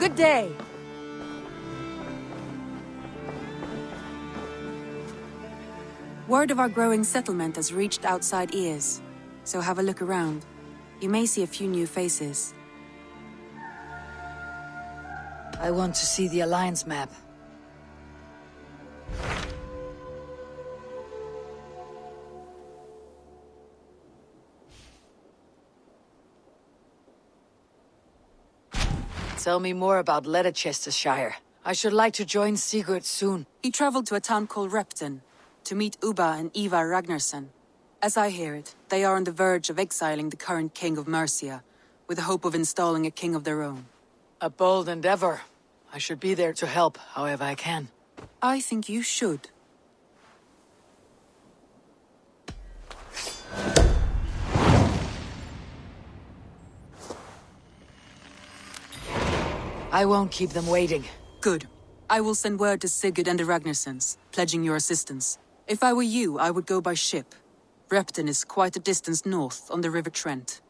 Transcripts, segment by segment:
Good day! Word of our growing settlement has reached outside ears, so have a look around. You may see a few new faces. I want to see the Alliance map. Tell me more about Ledecestescire. I should like to join Siguard soon. He traveled to a town called Repton to meet Ubba and Eva Ragnarsson. As I hear it, they are on the verge of exiling the current king of Mercia, with the hope of installing a king of their own. A bold endeavor. I should be there to help, however I can. I think you should. I won't keep them waiting. Good. I will send word to Sigurd and the Ragnarssons, pledging your assistance. If I were you, I would go by ship. Repton is quite a distance north, on the River Trent.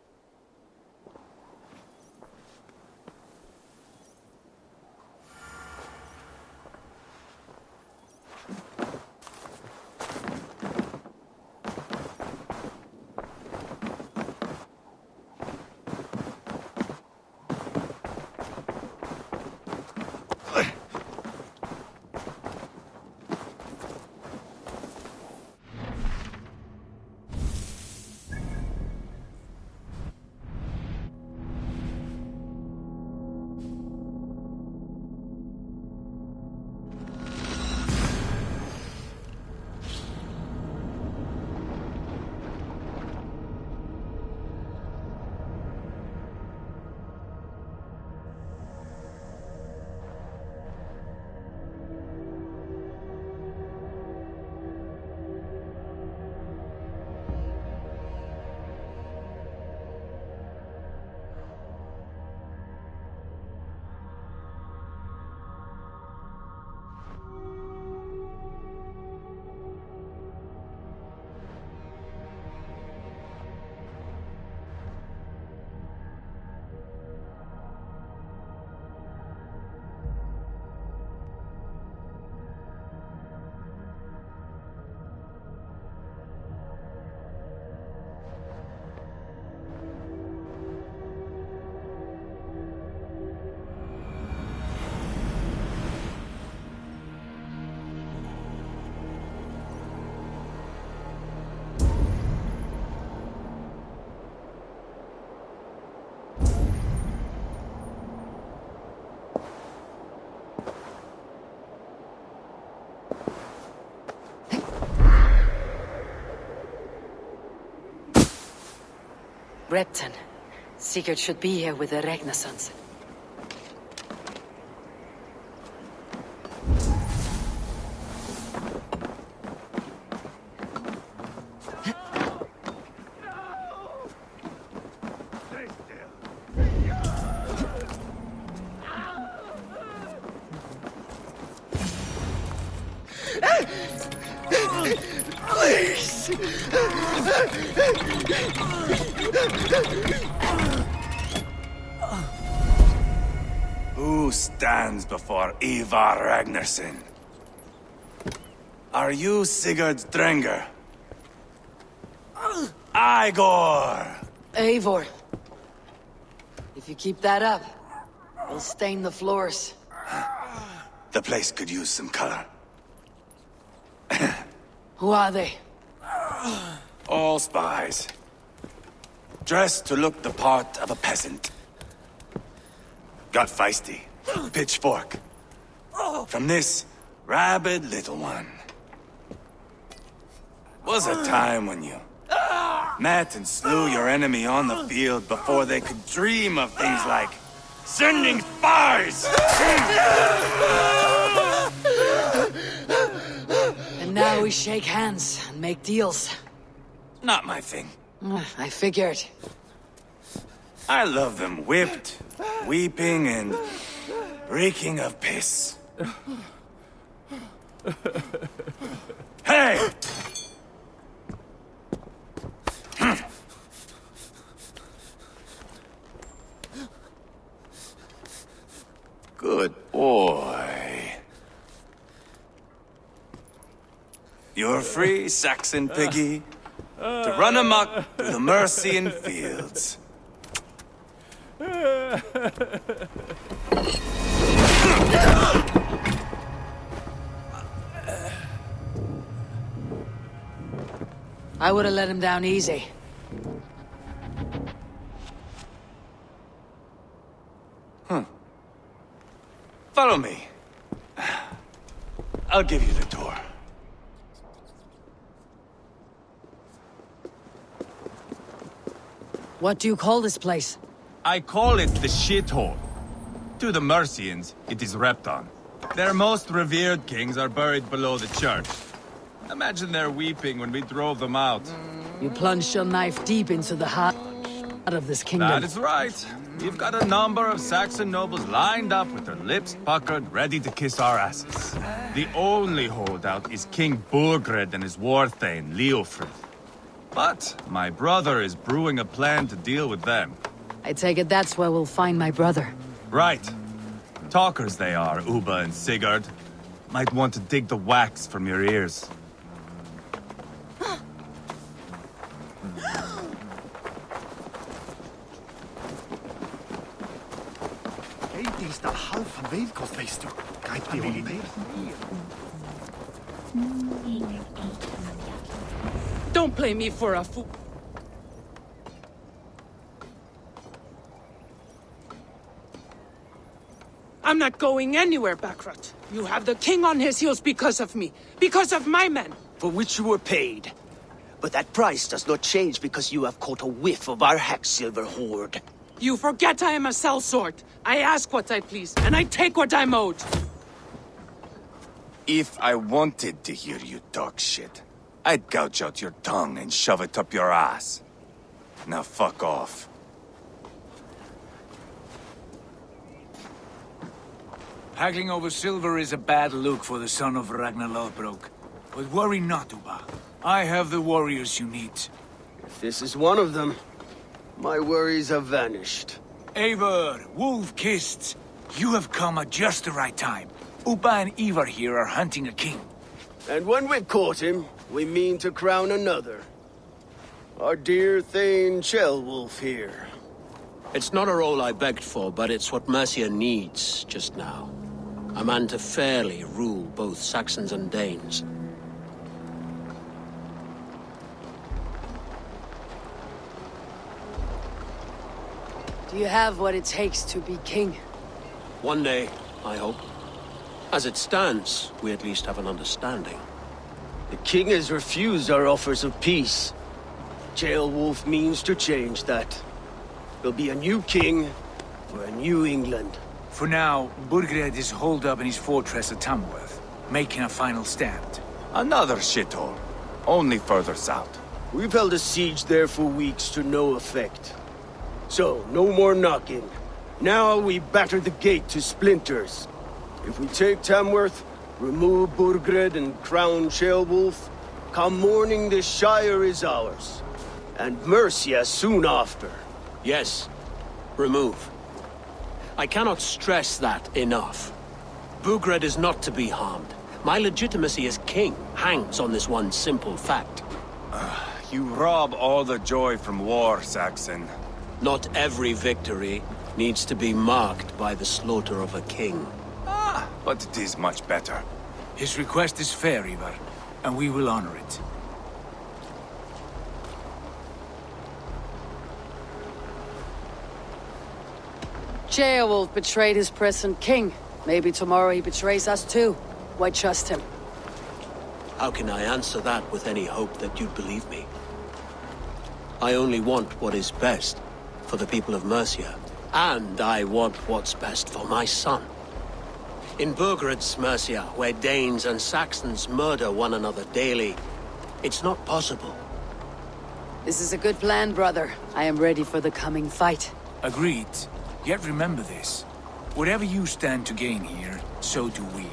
Repton. Sigurd should be here with the Ragnarssons. Please! Who stands before Ivar Ragnarsson? Are you Sigurd's Drenger? Igor! Eivor. If you keep that up, we'll stain the floors. The place could use some color. Who are they? All spies. Dressed to look the part of a peasant. Got feisty. Pitchfork. From this rabid little one. Was a time when you met and slew your enemy on the field before they could dream of things like sending spies! And now we shake hands and make deals. Not my thing. I figured. I love them whipped, weeping, and reeking of piss. Hey! Good boy. You're free, Saxon piggy, to run amok through the Mercian fields. I would have let him down easy. Follow me. I'll give you the tour. What do you call this place? I call it the shithole. To the Mercians, it is Repton. Their most revered kings are buried below the church. Imagine their weeping when we drove them out. You plunged your knife deep into the heart of this kingdom. That is right. We've got a number of Saxon nobles lined up with their lips puckered, ready to kiss our asses. The only holdout is King Burgred and his war thane, Leofrid. But my brother is brewing a plan to deal with them. I take it that's where we'll find my brother. Right. Talkers they are, Uba and Siguard. Might want to dig the wax from your ears. Don't play me for a fool. I'm not going anywhere, Backrot. You have the king on his heels because of me. Because of my men. For which you were paid. But that price does not change because you have caught a whiff of our Hacksilver hoard. You forget I am a sellsword. I ask what I please, and I take what I'm owed. If I wanted to hear you talk shit, I'd gouge out your tongue and shove it up your ass. Now fuck off. Haggling over silver is a bad look for the son of Ragnar Lothbrok. But worry not, Uba. I have the warriors you need. If this is one of them, my worries have vanished. Eivor, Wolf-Kissed, you have come at just the right time. Uba and Ivar here are hunting a king. And when we've caught him, we mean to crown another. Our dear Thane Ceolwulf here. It's not a role I begged for, but it's what Mercia needs just now. A man to fairly rule both Saxons and Danes. Do you have what it takes to be king? One day, I hope. As it stands, we at least have an understanding. The king has refused our offers of peace. Ceolwulf means to change that. There'll be a new king for a new England. For now, Burgred is holed up in his fortress at Tamworth, making a final stand. Another shithole. Only further south. We've held a siege there for weeks to no effect. So, no more knocking. Now we batter the gate to splinters. If we take Tamworth, remove Burgred and crown Ceolwulf, come morning the Shire is ours. And Mercia soon after. Yes, remove. I cannot stress that enough. Burgred is not to be harmed. My legitimacy as king hangs on this one simple fact. You rob all the joy from war, Saxon. Not every victory needs to be marked by the slaughter of a king. But it is much better. His request is fair, Ivar, and we will honor it. Ceolwulf betrayed his present king. Maybe tomorrow he betrays us too. Why trust him? How can I answer that with any hope that you'd believe me? I only want what is best for the people of Mercia. And I want what's best for my son. In Burgred's Mercia, where Danes and Saxons murder one another daily, it's not possible. This is a good plan, brother. I am ready for the coming fight. Agreed. Yet remember this. Whatever you stand to gain here, so do we.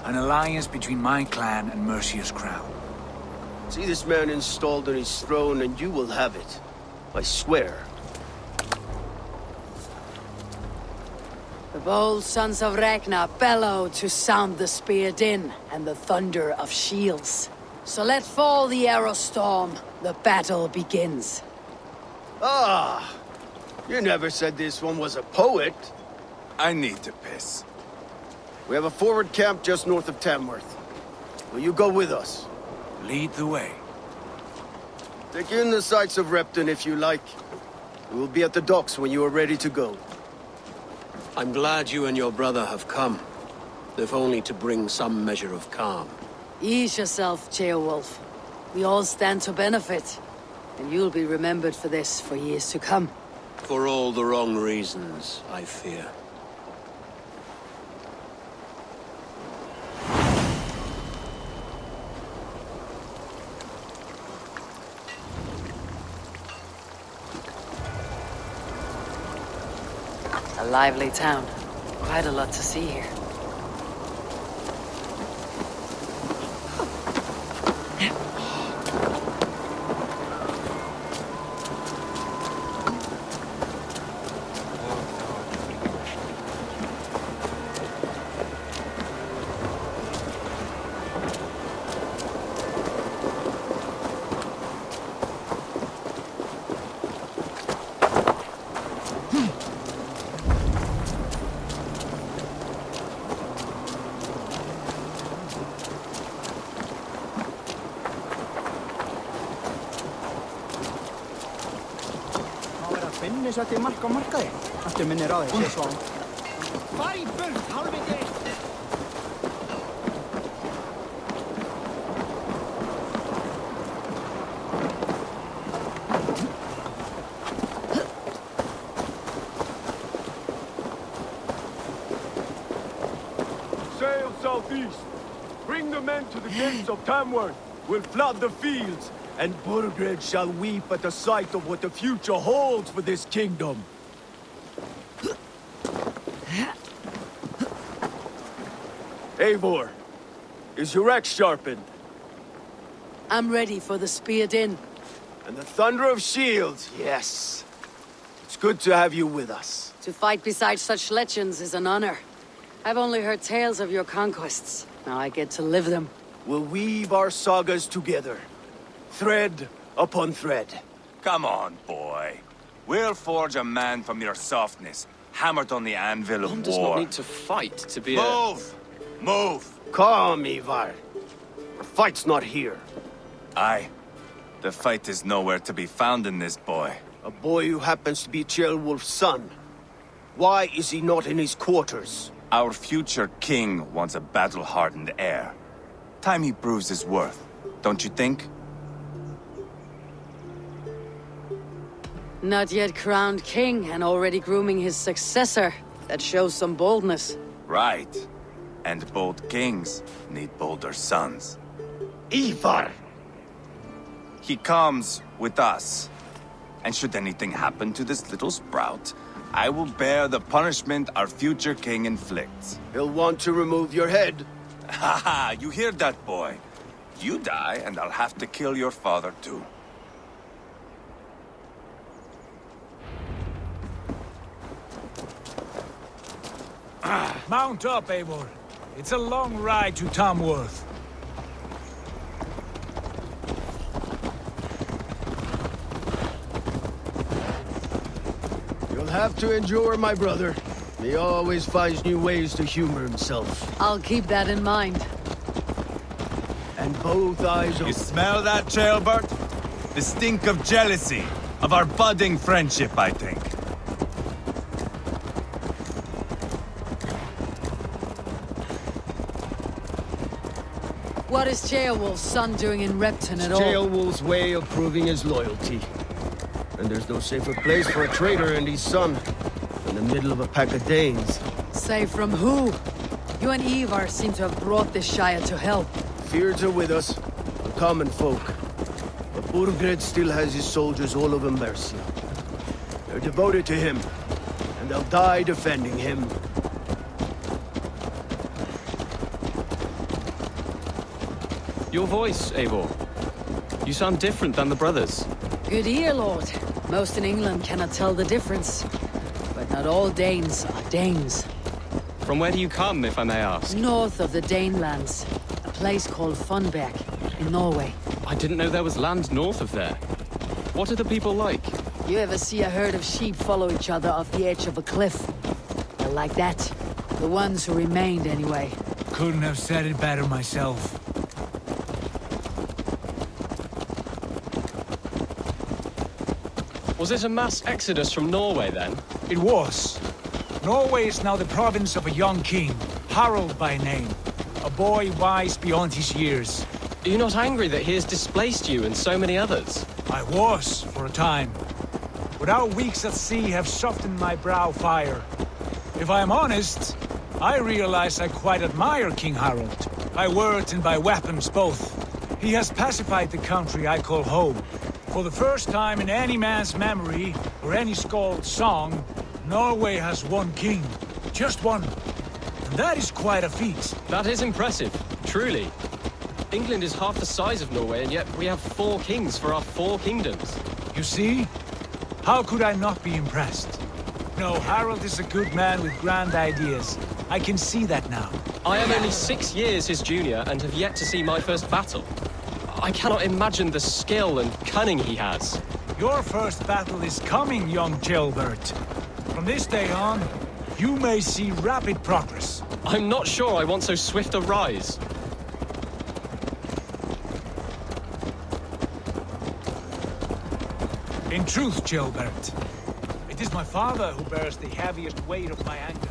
An alliance between my clan and Mercia's crown. See this man installed on his throne and you will have it. I swear. The bold sons of Ragnar bellow to sound the spear din and the thunder of shields. So let fall the arrow storm. The battle begins. Ah! You never said this one was a poet. I need to piss. We have a forward camp just north of Tamworth. Will you go with us? Lead the way. Take in the sights of Repton if you like. We will be at the docks when you are ready to go. I'm glad you and your brother have come, if only to bring some measure of calm. Ease yourself, Ceolwulf. We all stand to benefit. And you'll be remembered for this for years to come. For all the wrong reasons, I fear. A lively town. Quite a lot to see here. Setti mark á markaði. Aftur minni ráðið, sé svo. Far í burt, hálfviti! Sail southeast. Bring the men to the gates of Tamworth. We'll flood the fields. And Burgred shall weep at the sight of what the future holds for this kingdom. Eivor, is your axe sharpened? I'm ready for the spear din. And the thunder of shields, yes. It's good to have you with us. To fight beside such legends is an honor. I've only heard tales of your conquests. Now I get to live them. We'll weave our sagas together. Thread upon thread. Come on, boy. We'll forge a man from your softness, hammered on the anvil of One war. does not need to fight to be Move! Move! Calm, Ivar. The fight's not here. Aye. The fight is nowhere to be found in this boy. A boy who happens to be Ceolwulf's son. Why is he not in his quarters? Our future king wants a battle-hardened heir. Time he proves his worth, don't you think? Not yet crowned king and already grooming his successor. That shows some boldness. Right. And bold kings need bolder sons. Ivar! He comes with us. And should anything happen to this little sprout, I will bear the punishment our future king inflicts. He'll want to remove your head. Haha, you hear that, boy? You die, and I'll have to kill your father, too. Mount up, Eivor. It's a long ride to Tamworth. You'll have to endure, my brother. He always finds new ways to humor himself. I'll keep that in mind. And both eyes You open. smell that, Ceolbert? The stink of jealousy, of our budding friendship, I think. What is Ceolwulf's son doing in Repton at all? Ceolwulf's way of proving his loyalty. And there's no safer place for a traitor and his son than the middle of a pack of Danes. Safe from who? You and Ivar seem to have brought this Shire to hell. Fears are with us, the common folk. But Burgred still has his soldiers all over Mercia. They're devoted to him, and they'll die defending him. Your voice, Eivor. You sound different than the brothers. Good ear, Lord. Most in England cannot tell the difference. But not all Danes are Danes. From where do you come, if I may ask? North of the Danelands. A place called Funberg, in Norway. I didn't know there was land north of there. What are the people like? You ever see a herd of sheep follow each other off the edge of a cliff? They're like that. The ones who remained, anyway. Couldn't have said it better myself. Was it a mass exodus from Norway, then? It was. Norway is now the province of a young king, Harald by name. A boy wise beyond his years. Are you not angry that he has displaced you and so many others? I was, for a time. But our weeks at sea have softened my brow fire. If I am honest, I realize I quite admire King Harald. By words and by weapons both. He has pacified the country I call home. For the first time in any man's memory, or any skald's song, Norway has one king. Just one. And that is quite a feat. That is impressive, truly. England is half the size of Norway, and yet we have 4 kings for our 4 kingdoms. You see? How could I not be impressed? No, Harald is a good man with grand ideas. I can see that now. I am only 6 years his junior and have yet to see my first battle. I cannot imagine the skill and cunning he has. Your first battle is coming, young Gilbert. From this day on, you may see rapid progress. I'm not sure I want so swift a rise. In truth, Gilbert, it is my father who bears the heaviest weight of my anger.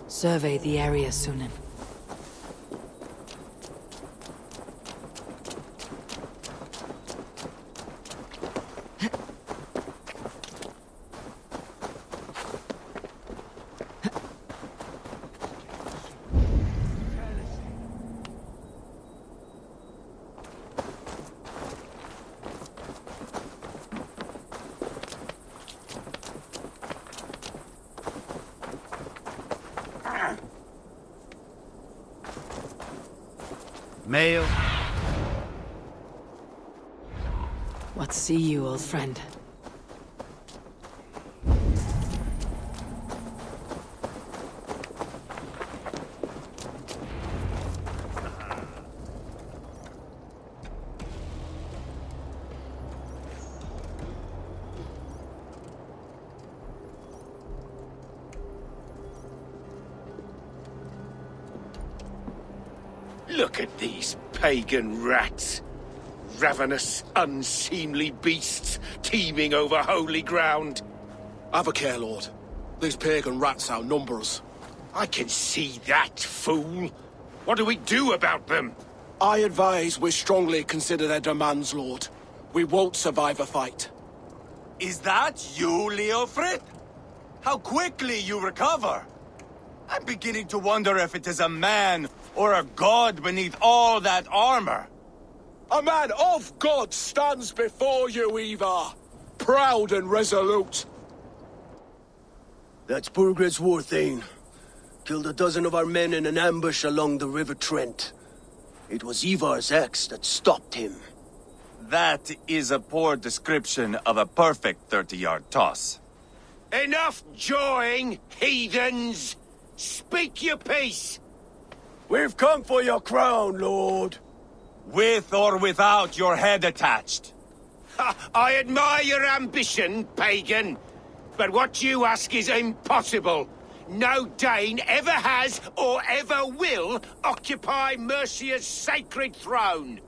Survey the area, Sunan. Mail. What see you, old friend? Look at these pagan rats. Ravenous, unseemly beasts teeming over holy ground. Have a care, Lord. These pagan rats outnumber us. I can see that, fool. What do we do about them? I advise we strongly consider their demands, Lord. We won't survive a fight. Is that you, Leofrid? How quickly you recover! I'm beginning to wonder if it is a man or a god beneath all that armor. A man of God stands before you, Ivar. Proud and resolute. That's Burgred's Warthane. Killed a dozen of our men in an ambush along the River Trent. It was Ivar's axe that stopped him. That is a poor description of a perfect 30-yard toss. Enough jawing, heathens! Speak your piece! We've come for your crown, Lord. With or without your head attached. Ha, I admire your ambition, pagan. But what you ask is impossible. No Dane ever has or ever will occupy Mercia's sacred throne.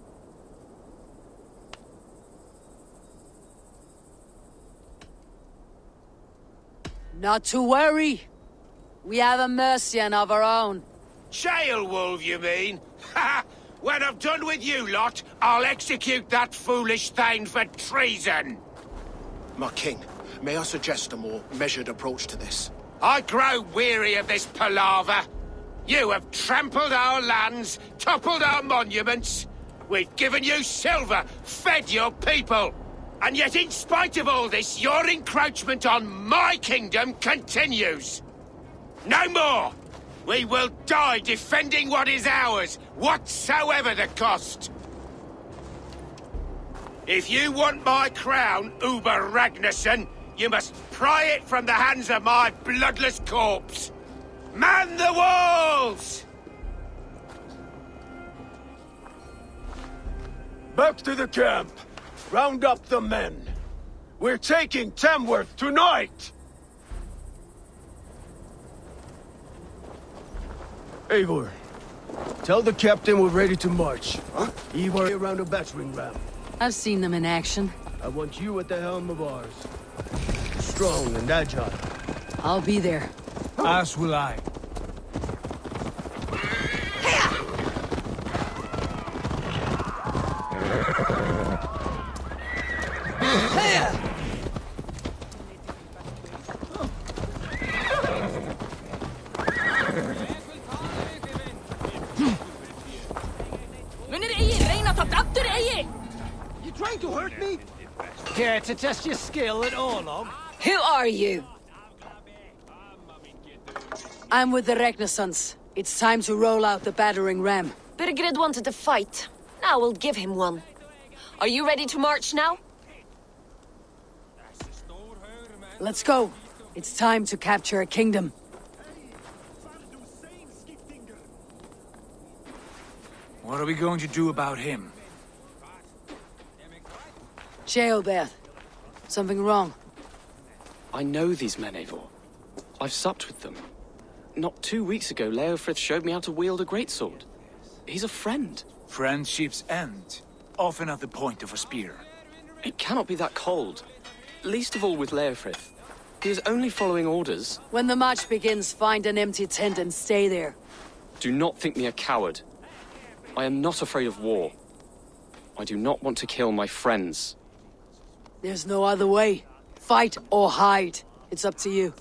Not to worry. We have a Mercian of our own. Jailwolf, you mean? Ha! When I'm done with you lot, I'll execute that foolish thing for treason. My king, may I suggest a more measured approach to this? I grow weary of this palaver. You have trampled our lands, toppled our monuments. We've given you silver, fed your people. And yet in spite of all this, your encroachment on my kingdom continues. No more! We will die defending what is ours, whatsoever the cost. If you want my crown, Uber Ragnarsson, you must pry it from the hands of my bloodless corpse. Man the walls! Back to the camp. Round up the men. We're taking Tamworth tonight! Eivor, tell the captain we're ready to march. Huh? Eivor around a battering ram. I've seen them in action. I want you at the helm of ours. Strong and agile. I'll be there. As will I. You trying to hurt me? Care to test your skill at Orlog? Who are you? I'm with the Ragnarssons. It's time to roll out the battering ram. Burgred wanted to fight. Now we'll give him one. Are you ready to march now? Let's go. It's time to capture a kingdom. What are we going to do about him? Jailbeth. Something wrong. I know these men, Eivor. I've supped with them. Not 2 weeks ago, Leofrith showed me how to wield a greatsword. He's a friend. Friendships end, often at the point of a spear. It cannot be that cold. Least of all with Leofrith. He is only following orders. When the march begins, find an empty tent and stay there. Do not think me a coward. I am not afraid of war. I do not want to kill my friends. There's no other way. Fight or hide. It's up to you.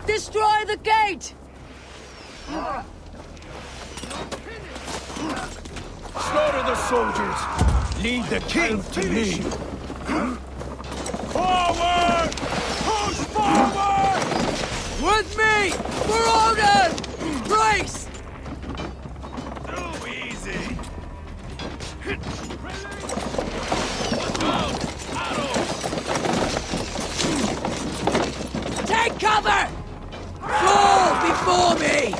Destroy the gate! Slaughter the soldiers! Lead the king to me! Forward! Push forward! With me! For Odin! Grace! Too easy. Take cover! Fall before me!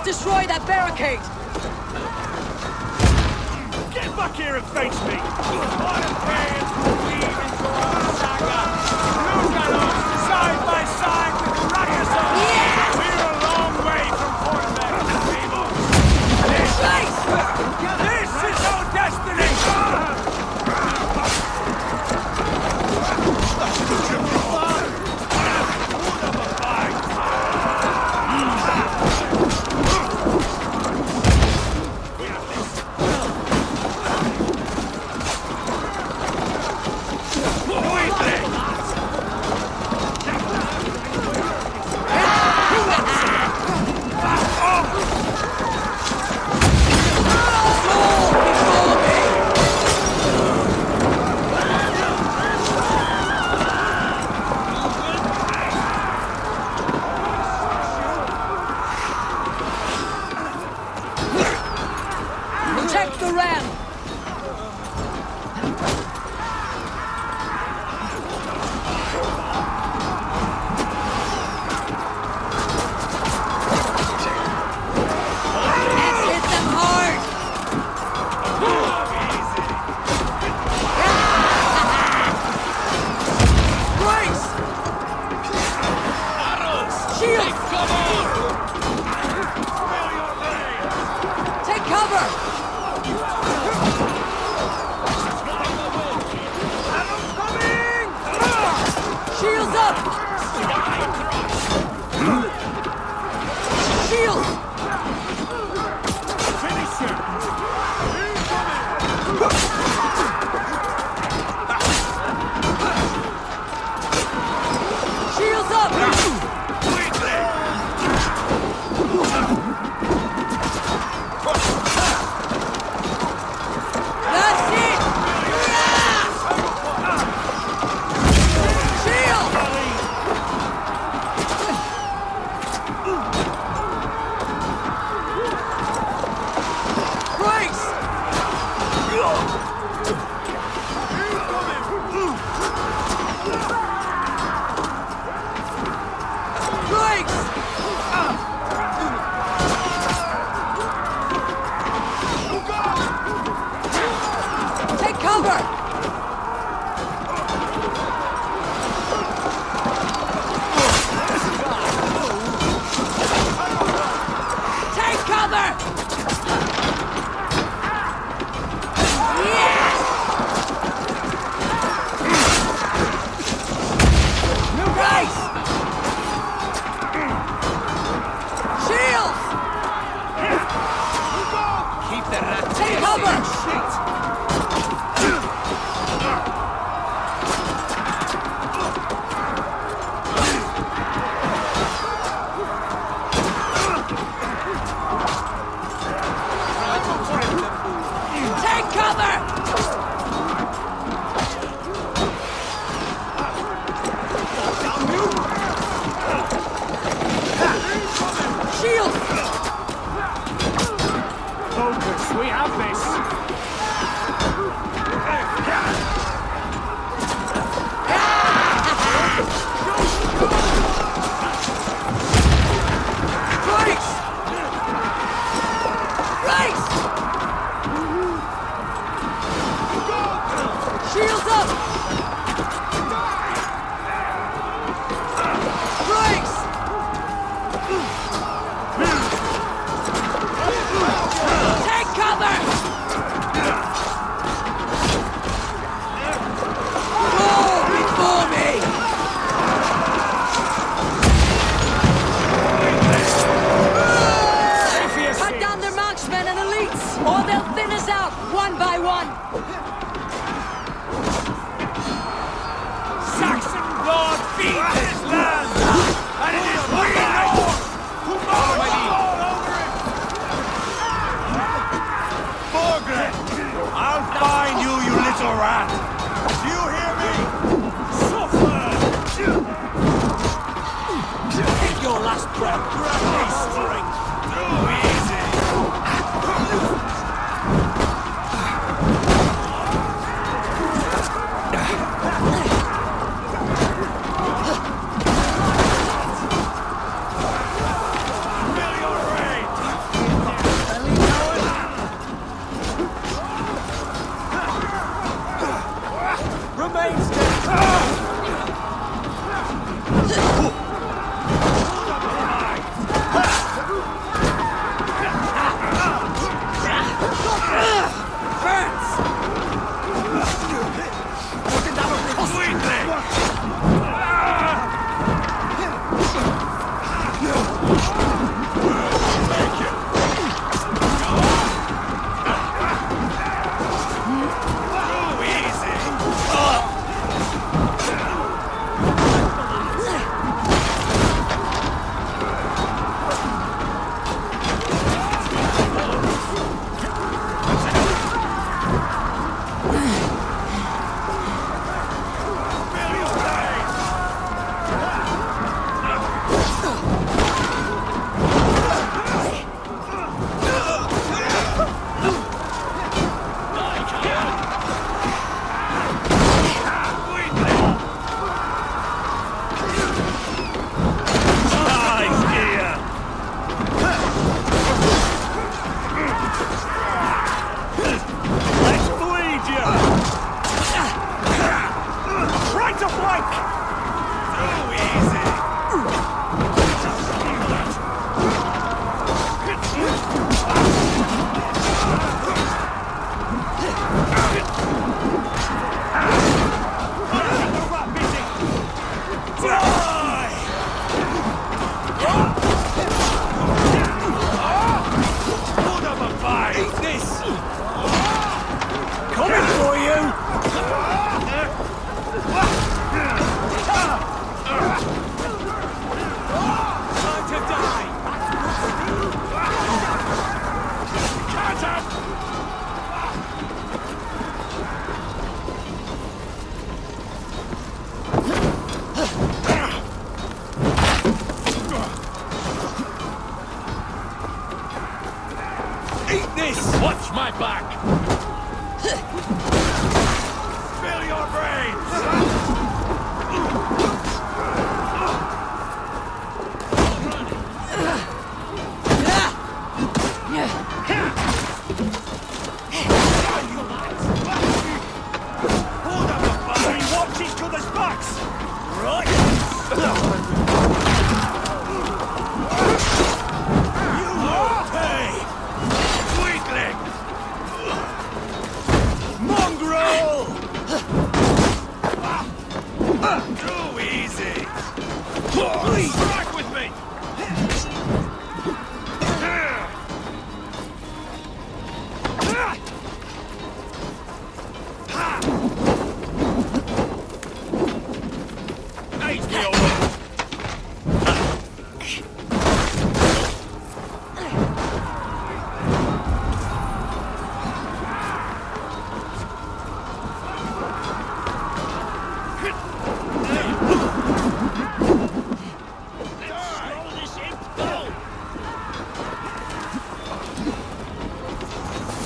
Destroy that barricade! Get back here and face me! What a pain to weave into our saga! Look at us, side by side with the Ragnar! Yes! We're a long way from Fortnite, people! This is our destiny! Watch my back! Spill your brains! Hold up a fight! We watch each other's backs! Right? You will pay! Weakling! Mongrel! Too easy! Please, strike with me!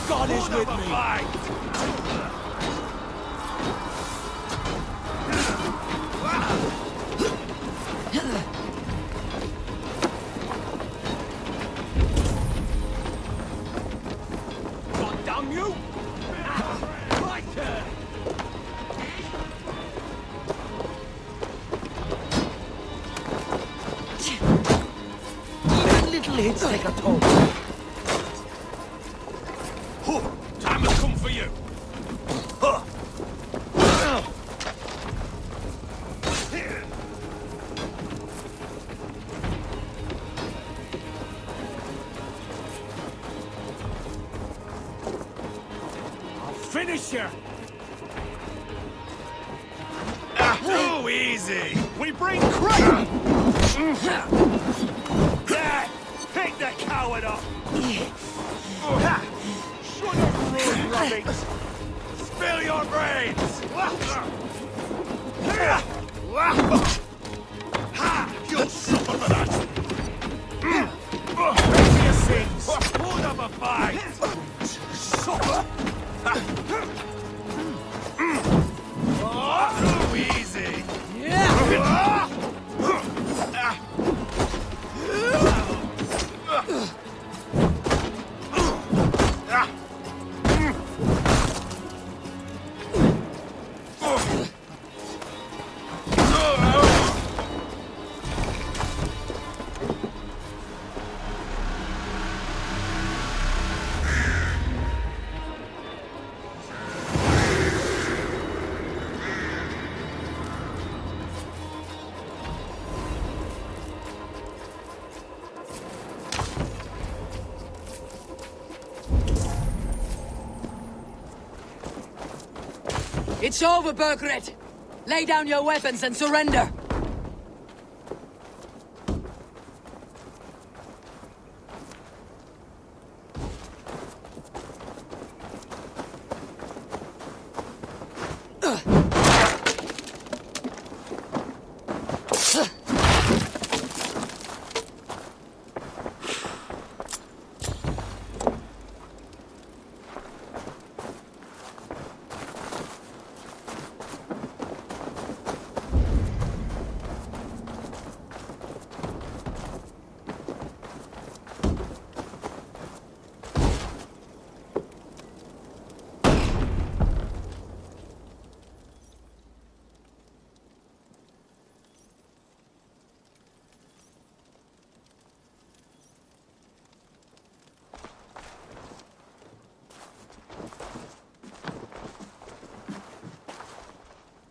God is with me! God damn you! My turn! Little hits take a toll. Time has come for you! I'll finish you! Too easy! We bring credit! There! Pick the coward up! Shut up, rude rabbits! Spill your brains! You'll suffer for that! It's over, Burgred! Lay down your weapons and surrender!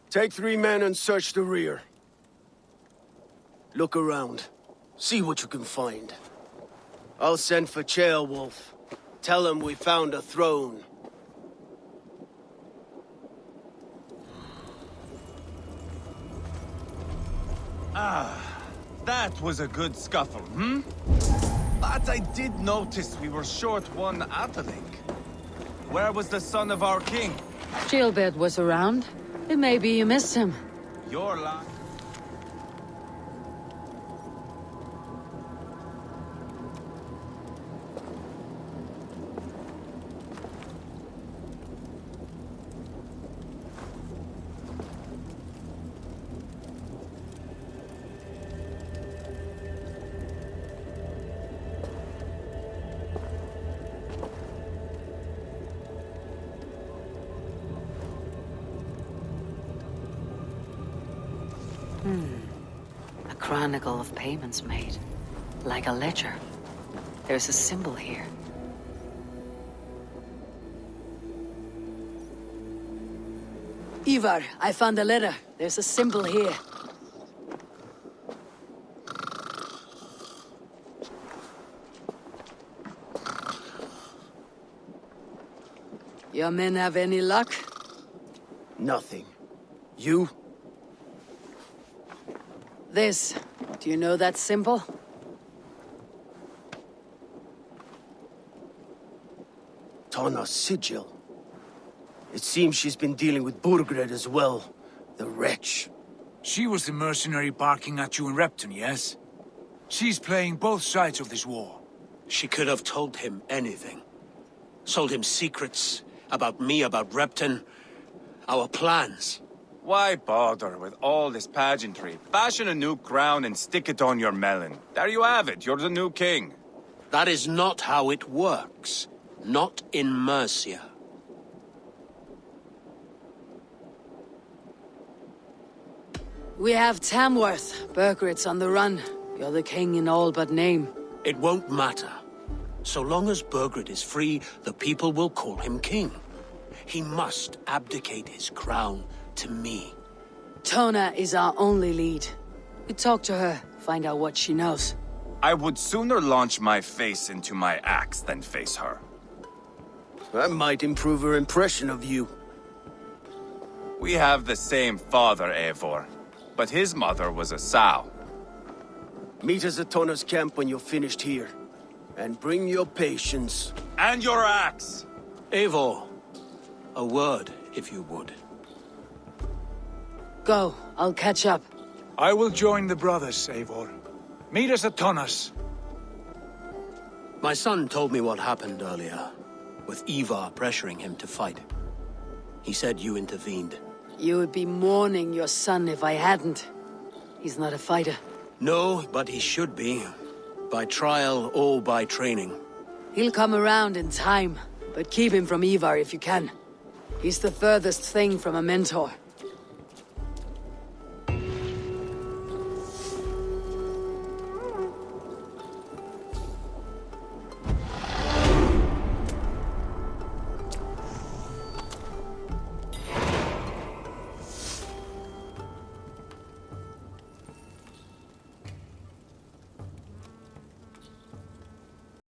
Take 3 men and search the rear. Look around. See what you can find. I'll send for Ceolwulf. Tell him we found a throne. That was a good scuffle, hmm? But I did notice we were short one atheling. Where was the son of our king? Gilbert was around. It may be you missed him. Your lie. A chronicle of payments made. Like a ledger. There's a symbol here. Ivar, I found a letter. There's a symbol here. Your men have any luck? Nothing. You? This. Do you know that symbol? Tana's sigil. It seems she's been dealing with Burgred as well. The wretch. She was the mercenary barking at you in Repton, yes? She's playing both sides of this war. She could have told him anything. Sold him secrets about me, about Repton, our plans. Why bother with all this pageantry? Fashion a new crown and stick it on your melon. There you have it, you're the new king. That is not how it works. Not in Mercia. We have Tamworth. Burgred's on the run. You're the king in all but name. It won't matter. So long as Burgred is free, the people will call him king. He must abdicate his crown to me. Tona is our only lead. We talk to her, find out what she knows. I would sooner launch my face into my axe than face her. That might improve her impression of you. We have the same father, Eivor, but his mother was a sow. Meet us at Tona's camp when you're finished here. And bring your patience. And your axe! Eivor, a word, if you would. Go, I'll catch up. I will join the brothers, Eivor. Meet us at Tonas. My son told me what happened earlier, with Ivar pressuring him to fight. He said you intervened. You would be mourning your son if I hadn't. He's not a fighter. No, but he should be. By trial or by training. He'll come around in time, but keep him from Ivar if you can. He's the furthest thing from a mentor.